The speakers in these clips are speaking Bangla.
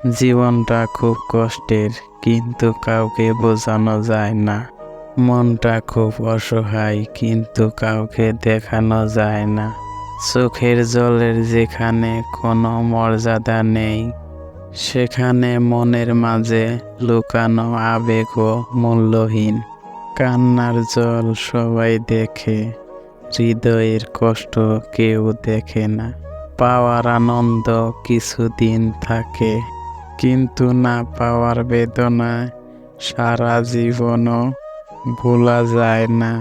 জীবনটা খুব কষ্টের, কিন্তু কাউকে বোঝানো যায় না। মনটা খুব অসহায়, কিন্তু কাউকে দেখানো যায় না। চোখের জলের যেখানে কোনো মর্যাদা নেই, সেখানে মনের মাঝে লুকানো আবেগও মূল্যহীন। কান্নার জল সবাই দেখে, হৃদয়ের কষ্ট কেউ দেখে না। পাওয়ার আনন্দ কিছুদিন থাকে, কিন্তু না পাওয়ার বেদনা সারা জীবনও ভোলা যায় না।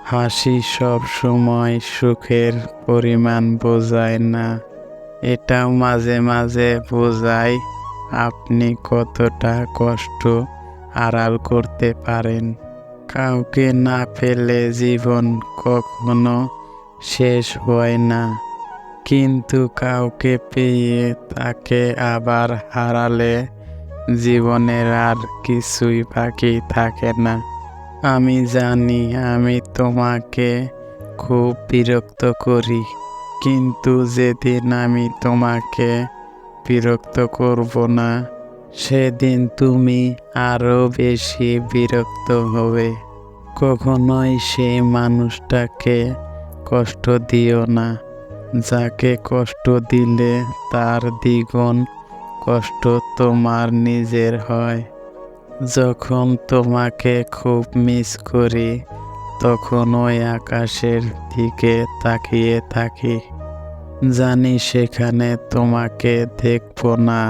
হাসি সব সময় সুখের পরিমাণ বোঝায় না, এটাও মাঝে মাঝে বোঝায় আপনি কতটা কষ্ট আড়াল করতে পারেন। কাউকে না পেলে জীবন কখনো শেষ হয় না, কিন্তু কাউকে পেয়ে তাকে আবার হারালে জীবনের আর কিছুই বাকি থাকে না। আমি জানি আমি তোমাকে খুব বিরক্ত করি, কিন্তু যেদিন আমি তোমাকে বিরক্ত করব না, সেদিন তুমি আরো বেশি বিরক্ত হবে। কখনোই সেই মানুষটাকে কষ্ট দিও না, যাকে কষ্ট দিলে তার দ্বিগুণ কষ্ট তোমার নিজের হয়। যখন তোমাকে খুব মিস করি, তখন ওই আকাশের দিকে তাকিয়ে থাকি। জানি সেখানে তোমাকে দেখব না,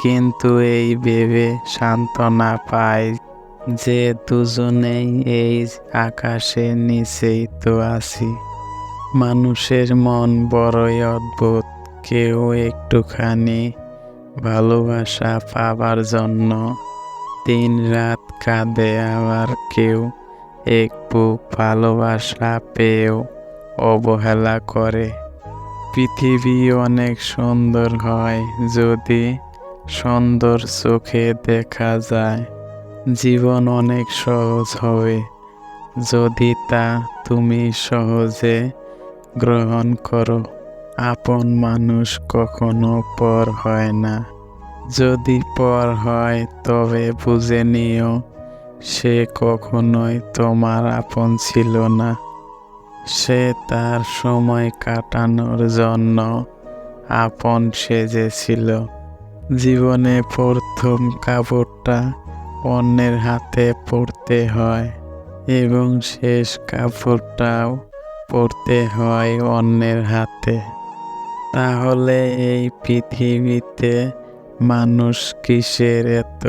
কিন্তু এই ভেবে সান্ত্বনা পাই যে দুজনেই এই আকাশের নিচেই তো আছি। মানুষের মন বড়ই অদ্ভুত, কেউ একটুখানি ভালোবাসা পাবার জন্য দিন রাত কাঁদে, আবার কেউ এক বুক ভালোবাসা পেয়েও অবহেলা করে। পৃথিবী অনেক সুন্দর হয় যদি সুন্দর চোখে দেখা যায়। জীবন অনেক সহজ হবে যদি তা তুমি সহজে গ্রহণ করো। আপন মানুষ কখনো পর হয় না, যদি পর হয় তবে বুঝে নিও সে কখনোই তোমার আপন ছিল না। সে তার সময় কাটানোর জন্য আপন সেজেছিল। জীবনে প্রথম কাপড়টা অন্যের হাতে পরতে হয়, এবং শেষ কাপড়টাও পরতে হয় অন্যের হাতে। তাহলে এই পৃথিবীতে মানুষ কিসের এত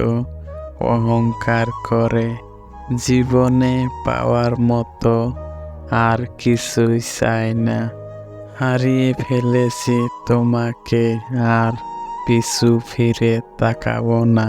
অহংকার করে? জীবনে পাওয়ার মতো আর কিছুই চাই না। হারিয়ে ফেলেছি তোমাকে, আর পিছু ফিরে তাকাবো না।